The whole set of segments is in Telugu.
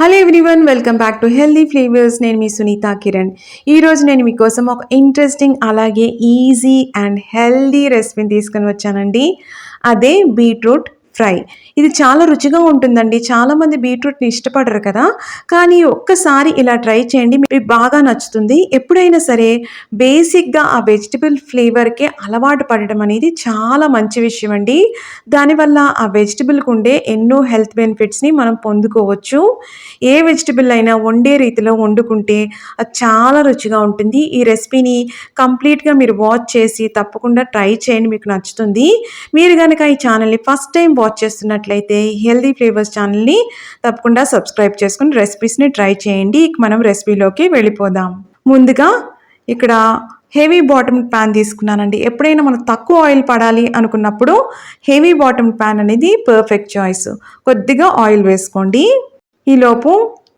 Hello everyone, welcome back to healthy flavours. నేను మీ సునీత కిరణ్. ఈరోజు నేను మీకోసం ఒక ఇంట్రెస్టింగ్ అలాగే ఈజీ అండ్ హెల్దీ రెసిపీని తీసుకొని వచ్చానండి. అదే బీట్రూట్ ఫ్రై. ఇది చాలా రుచిగా ఉంటుందండి. చాలామంది బీట్రూట్ని ఇష్టపడరు కదా, కానీ ఒక్కసారి ఇలా ట్రై చేయండి, మీకు బాగా నచ్చుతుంది. ఎప్పుడైనా సరే బేసిక్గా ఆ వెజిటబుల్ ఫ్లేవర్కే అలవాటు పడడం అనేది చాలా మంచి విషయం అండి. దానివల్ల ఆ వెజిటబుల్కి ఉండే ఎన్నో హెల్త్ బెనిఫిట్స్ని మనం పొందుకోవచ్చు. ఏ వెజిటబుల్ అయినా వండే రీతిలో వండుకుంటే అది చాలా రుచిగా ఉంటుంది. ఈ రెసిపీని కంప్లీట్గా మీరు వాచ్ చేసి తప్పకుండా ట్రై చేయండి, మీకు నచ్చుతుంది. మీరు కనుక ఈ ఛానల్ని ఫస్ట్ టైం వాచ్ చేస్తున్నట్లయితే హెల్దీ ఫ్లేవర్స్ ఛానల్ని తప్పకుండా సబ్స్క్రైబ్ చేసుకుని రెసిపీస్ని ట్రై చేయండి. మనం రెసిపీలోకి వెళ్ళిపోదాం. ముందుగా ఇక్కడ హెవీ బాటమ్ ప్యాన్ తీసుకున్నానండి. ఎప్పుడైనా మనకు తక్కువ ఆయిల్ పడాలి అనుకున్నప్పుడు హెవీ బాటమ్ ప్యాన్ అనేది పర్ఫెక్ట్ చాయిస్. కొద్దిగా ఆయిల్ వేసుకోండి. ఈలోపు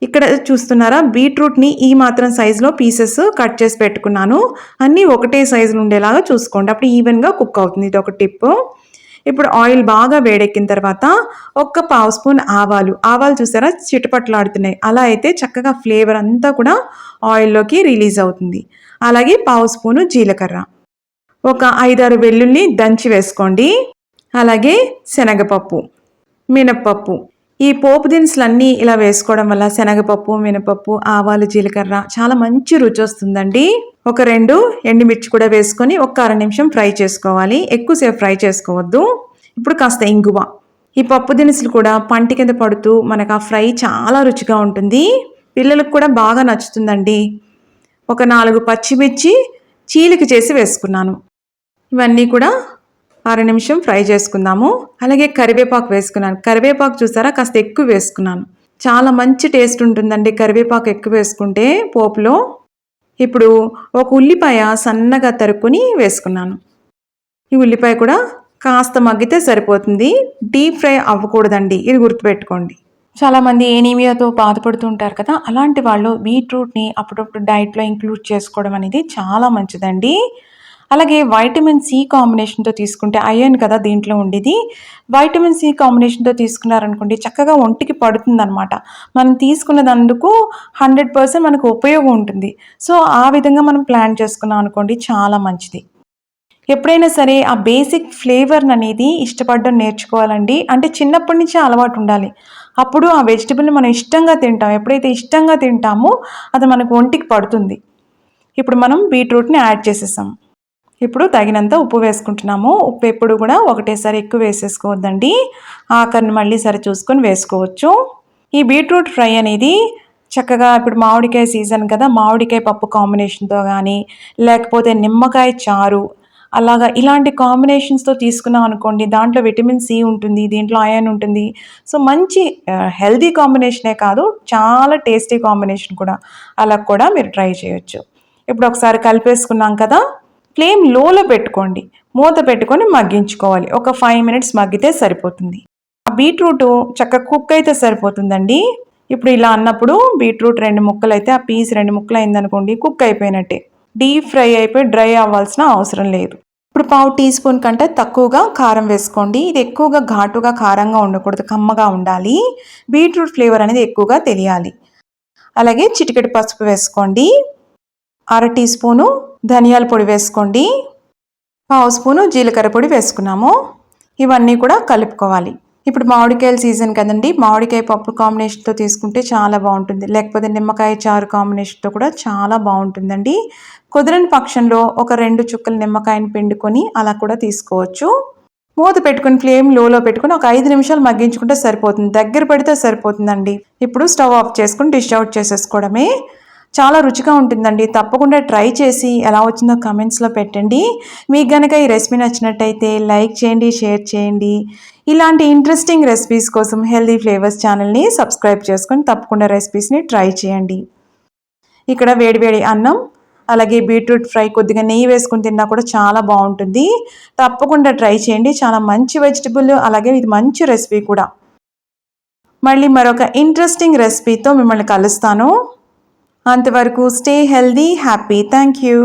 ఇక్కడ చూస్తున్నారా, బీట్రూట్ని ఈ మాత్రం సైజులో పీసెస్ కట్ చేసి పెట్టుకున్నాను. అన్నీ ఒకటే సైజులో ఉండేలాగా చూసుకోండి, అప్పుడు ఈవెన్గా కుక్ అవుతుంది. ఇది ఒక టిప్. ఇప్పుడు ఆయిల్ బాగా వేడెక్కిన తర్వాత ఒక పావు స్పూన్ ఆవాలు చూసారా చిటపట్లాడుతున్నాయి. అలా అయితే చక్కగా ఫ్లేవర్ అంతా కూడా ఆయిల్లోకి రిలీజ్ అవుతుంది. అలాగే పావు స్పూను జీలకర్ర, ఒక 5-6 వెల్లుల్లి దంచి వేసుకోండి. అలాగే శనగపప్పు, మినప్పప్పు, ఈ పోపు దినుసులన్నీ ఇలా వేసుకోవడం వల్ల శనగపప్పు, మినపప్పు, ఆవాలు, జీలకర్ర చాలా మంచి రుచి వస్తుందండి. ఒక 2 ఎండుమిర్చి కూడా వేసుకొని ఒక అర నిమిషం ఫ్రై చేసుకోవాలి. ఎక్కువసేపు ఫ్రై చేసుకోవద్దు. ఇప్పుడు కాస్త ఇంగువ. ఈ పప్పు దినుసులు కూడా పంటి కింద పడుతూ మనకు ఆ ఫ్రై చాలా రుచిగా ఉంటుంది. పిల్లలకు కూడా బాగా నచ్చుతుందండి. ఒక 4 పచ్చిమిర్చి చీలిక చేసి వేసుకున్నాను. ఇవన్నీ కూడా అర నిమిషం ఫ్రై చేసుకుందాము. అలాగే కరివేపాకు వేసుకున్నాను. కరివేపాకు చూసారా కాస్త ఎక్కువ వేసుకున్నాను. చాలా మంచి టేస్ట్ ఉంటుందండి కరివేపాకు ఎక్కువ వేసుకుంటే పోపులో. ఇప్పుడు ఒక ఉల్లిపాయ సన్నగా తరుక్కుని వేసుకున్నాను. ఈ ఉల్లిపాయ కూడా కాస్త మగ్గితే సరిపోతుంది, డీప్ ఫ్రై అవ్వకూడదండి, ఇది గుర్తుపెట్టుకోండి. చాలామంది ఎనీమియాతో బాధపడుతూ ఉంటారు కదా, అలాంటి వాళ్ళు బీట్రూట్ని అప్పుడప్పుడు డైట్లో ఇంక్లూడ్ చేసుకోవడం అనేది చాలా మంచిదండి. అలాగే వైటమిన్ సి కాంబినేషన్తో తీసుకుంటే, ఐరన్ కదా దీంట్లో ఉండేది, వైటమిన్ సి కాంబినేషన్తో తీసుకున్నారనుకోండి చక్కగా ఒంటికి పడుతుందన్నమాట. మనం తీసుకున్నదందుకు 100% మనకు ఉపయోగం ఉంటుంది. సో ఆ విధంగా మనం ప్లాన్ చేసుకున్నాం అనుకోండి చాలా మంచిది. ఎప్పుడైనా సరే ఆ బేసిక్ ఫ్లేవర్ని అనేది ఇష్టపడడం నేర్చుకోవాలండి. అంటే చిన్నప్పటి నుంచే అలవాటు ఉండాలి. అప్పుడు ఆ వెజిటబుల్ని మనం ఇష్టంగా తింటాం. ఎప్పుడైతే ఇష్టంగా తింటామో అది మనకు ఒంటికి పడుతుంది. ఇప్పుడు మనం బీట్రూట్ని యాడ్ చేసేసాం. ఇప్పుడు తగినంత ఉప్పు వేసుకుంటున్నాము. ఉప్పు ఎప్పుడు కూడా ఒకటేసారి ఎక్కువ వేసేసుకోవద్దండి, ఆఖరిని మళ్ళీ సరి చూసుకొని వేసుకోవచ్చు. ఈ బీట్రూట్ ఫ్రై అనేది చక్కగా ఇప్పుడు మామిడికాయ సీజన్ కదా, మామిడికాయ పప్పు కాంబినేషన్తో కానీ లేకపోతే నిమ్మకాయ చారు అలాగా ఇలాంటి కాంబినేషన్స్తో తీసుకున్నాం అనుకోండి, దాంట్లో విటమిన్ సి ఉంటుంది, దీంట్లో ఐరన్ ఉంటుంది. సో మంచి హెల్దీ కాంబినేషనే కాదు, చాలా టేస్టీ కాంబినేషన్ కూడా. అలా కూడా మీరు ట్రై చేయొచ్చు. ఇప్పుడు ఒకసారి కలిపేసుకున్నాం కదా, ఫ్లేమ్ లోలో పెట్టుకోండి, మూత పెట్టుకొని మగ్గించుకోవాలి. ఒక 5 మినిట్స్ మగ్గితే సరిపోతుంది. ఆ బీట్రూట్ చక్కగా కుక్ అయితే సరిపోతుందండి. ఇప్పుడు ఇలా అన్నప్పుడు బీట్రూట్ 2 ముక్కలు అయితే ఆ పీస్ 2 ముక్కలు అయిందనుకోండి కుక్ అయిపోయినట్టే. డీప్ ఫ్రై అయిపోయి డ్రై అవ్వాల్సిన అవసరం లేదు. ఇప్పుడు పావు టీ స్పూన్ కంటే తక్కువగా కారం వేసుకోండి. ఇది ఎక్కువగా ఘాటుగా కారంగా ఉండకూడదు, కమ్మగా ఉండాలి. బీట్రూట్ ఫ్లేవర్ అనేది ఎక్కువగా తెలియాలి. అలాగే చిటికెడు పసుపు వేసుకోండి. అర టీ స్పూను ధనియాల పొడి వేసుకోండి. పావు స్పూను జీలకర్ర పొడి వేసుకున్నాము. ఇవన్నీ కూడా కలుపుకోవాలి. ఇప్పుడు మామిడికాయల సీజన్ కదండి, మామిడికాయ పప్పు కాంబినేషన్తో తీసుకుంటే చాలా బాగుంటుంది. లేకపోతే నిమ్మకాయ చారు కాంబినేషన్తో కూడా చాలా బాగుంటుందండి. కుదరని పక్షంలో ఒక 2 చుక్కల నిమ్మకాయని పిండుకొని అలా కూడా తీసుకోవచ్చు. మూత పెట్టుకుని ఫ్లేమ్ లోలో పెట్టుకుని ఒక 5 నిమిషాలు మగ్గించుకుంటే సరిపోతుంది. దగ్గర పెడితే సరిపోతుందండి. ఇప్పుడు స్టవ్ ఆఫ్ చేసుకుని డిష్ అవుట్ చేసేసుకోవడమే. చాలా రుచిగా ఉంటుందండి. తప్పకుండా ట్రై చేసి ఎలా వచ్చిందో కమెంట్స్లో పెట్టండి. మీకు కనుక ఈ రెసిపీ నచ్చినట్టయితే లైక్ చేయండి, షేర్ చేయండి. ఇలాంటి ఇంట్రెస్టింగ్ రెసిపీస్ కోసం హెల్దీ ఫ్లేవర్స్ ఛానల్ని సబ్స్క్రైబ్ చేసుకొని తప్పకుండా రెసిపీస్ని ట్రై చేయండి. ఇక్కడ వేడివేడి అన్నం అలాగే బీట్రూట్ ఫ్రై కొద్దిగా నెయ్యి వేసుకుని తిన్నా కూడా చాలా బాగుంటుంది. తప్పకుండా ట్రై చేయండి. చాలా మంచి వెజిటబుల్, అలాగే ఇది మంచి రెసిపీ కూడా. మళ్ళీ మరొక ఇంట్రెస్టింగ్ రెసిపీతో మిమ్మల్ని కలుస్తాను. అంతవరకు stay healthy, happy. Thank you.